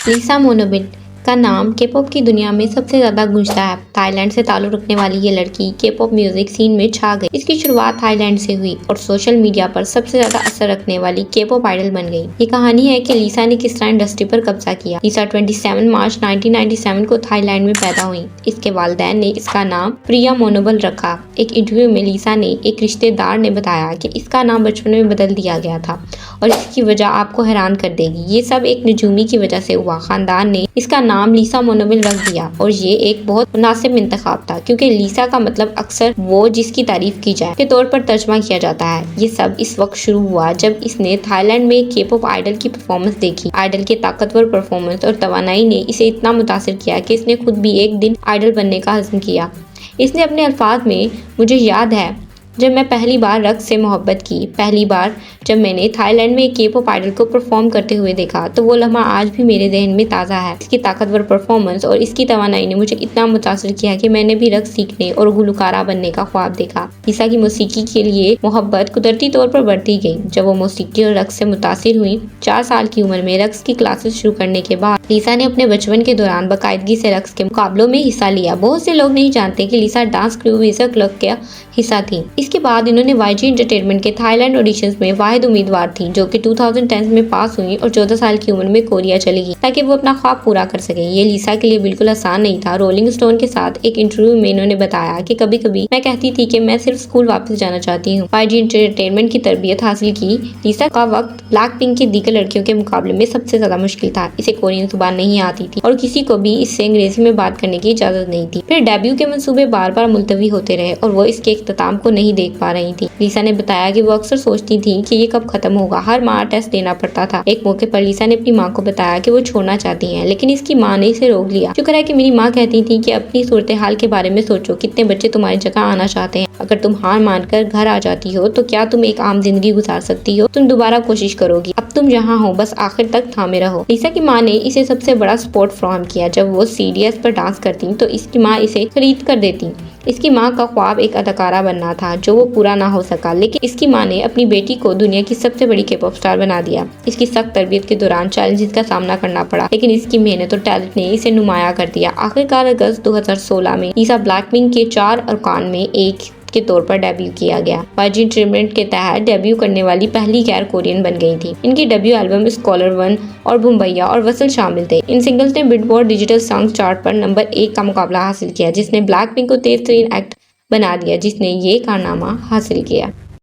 लिसा मोनोबिल का नाम के-पॉप की दुनिया में सबसे ज़्यादा गूंजता है। थाईलैंड से ताल्लुक़ रखने वाली ये लड़की के-पॉप म्यूजिक सीन में छा गई। इसकी शुरुआत थाईलैंड से हुई और सोशल मीडिया पर सबसे ज़्यादा असर रखने वाली के-पॉप आइडल बन गई। ये कहानी है कि लिसा ने किस तरह इंडस्ट्री पर कब्जा किया। लिसा 27 मार्च 1997 को थाईलैंड में पैदा हुई। इसके वालिदैन ने इसका नाम प्रिया मोनोबिल रखा। एक इंटरव्यू में लिसा ने एक रिश्तेदार ने बताया कि इसका नाम बचपन में बदल दिया गया था और इसकी वजह आपको हैरान कर देगी। ये सब एक निजूमी की वजह से हुआ। खानदान ने इसका नाम लिसा मोनोबिल रख दिया और ये एक बहुत मुनासिब इंतखाब था क्योंकि लिसा का मतलब अक्सर वो जिसकी तारीफ की जाए के तौर पर तर्जमा किया जाता है। ये सब इस वक्त शुरू हुआ जब इसने थाईलैंड में एक के-पॉप आइडल की परफॉर्मेंस देखी। आइडल के ताकतवर परफॉर्मेंस और तवानाई ने इसे इतना मुतासिर किया कि इसने खुद भी एक दिन आइडल बनने का अज़्म किया। इसने अपने अल्फाज में, मुझे याद है जब मैं पहली बार रक्स से मोहब्बत की, पहली बार जब मैंने थाईलैंड में एक के-पॉप आइडल को परफॉर्म करते हुए देखा तो वो लम्हा आज भी मेरे जहन में ताज़ा है। इसकी ताकतवर परफॉर्मेंस और इसकी तवानाई ने मुझे इतना मुतासिर किया कि मैंने भी रक्स सीखने और गुलकारा बनने का ख्वाब देखा। लिसा की मौसीकी के लिए मोहब्बत कुदरती तौर पर बढ़ती गई। जब वो मौसीकी और रक्स से मुतासिर हुई, 4 साल की उम्र में रक्स की क्लासेस शुरू करने के बाद लिसा ने अपने बचपन के दौरान बाकायदगी से रक्स के मुकाबलों में हिस्सा लिया। बहुत से लोग नहीं जानते कि लिसा डांस क्रू विज़ा क्लब का हिस्सा थी। इसके बाद इन्होंने YG एंटरटेनमेंट के थाईलैंड ऑडिशंस में वाहिद उम्मीदवार थी जो कि 2010 में पास हुई और 14 साल की उम्र में कोरिया चली गई ताकि वो अपना ख्वाब पूरा कर सके। ये लिसा के लिए बिल्कुल आसान नहीं था। रोलिंग स्टोन के साथ एक इंटरव्यू में इन्होंने बताया कि कभी कभी मैं कहती थी कि मैं सिर्फ स्कूल वापस जाना चाहती हूँ। YG एंटरटेनमेंट की तरबियत हासिल की। लिसा का वक्त ब्लैक पिंक की दीगर लड़कियों के मुकाबले में सबसे ज्यादा मुश्किल था। इसे कोरियन जुबान नहीं आती थी और किसी को भी इससे अंग्रेजी में बात करने की इजाजत नहीं थी। फिर डेब्यू के मंसूबे बार बार मुलतवी होते रहे और वो इसके इख्तिताम को नहीं देख पा रही थी। लिसा ने बताया कि वो अक्सर सोचती थी कि ये कब खत्म होगा। हर माह टेस्ट देना पड़ता था। एक मौके पर लिसा ने अपनी माँ को बताया कि वो छोड़ना चाहती हैं, लेकिन इसकी माँ ने इसे रोक लिया। शुक्र है कि मेरी माँ कहती थी कि अपनी सूरत हाल के बारे में सोचो, कितने बच्चे तुम्हारी जगह आना चाहते हैं। अगर तुम हार मानकर घर आ जाती हो तो क्या तुम एक आम जिंदगी गुजार सकती हो? तुम दोबारा कोशिश करोगी। अब तुम यहाँ हो, बस आखिर तक थामे रहो। लिसा की माँ ने इसे सबसे बड़ा सपोर्ट फ्राहम किया। जब वो सीडीएस पर डांस करती तो इसकी माँ इसे खरीद कर देती। इसकी माँ का ख्वाब एक अदाकारा बनना था जो वो पूरा ना हो सका, लेकिन इसकी माँ ने अपनी बेटी को दुनिया की सबसे बड़ी के-पॉप स्टार बना दिया। इसकी सख्त तरबियत के दौरान चैलेंजेस का सामना करना पड़ा, लेकिन इसकी मेहनत और टैलेंट ने इसे नुमाया कर दिया। आखिरकार अगस्त 2016 में लिसा ब्लैकपिंक के 4 अरकान में एक के तौर पर डेब्यू किया गया। YG एंटरटेनमेंट के तहत डेब्यू करने वाली पहली गैर कोरियन बन गई थी। इनकी डेब्यू एल्बम स्कॉलर 1 और बुम्बैया और वसल शामिल थे। इन सिंगल्स ने बिलबोर्ड डिजिटल सॉन्ग चार्ट पर नंबर 1 का मुकाबला हासिल किया, जिसने ब्लैकपिंक को तेज तरीन एक्ट बना दिया जिसने ये कारनामा हासिल किया।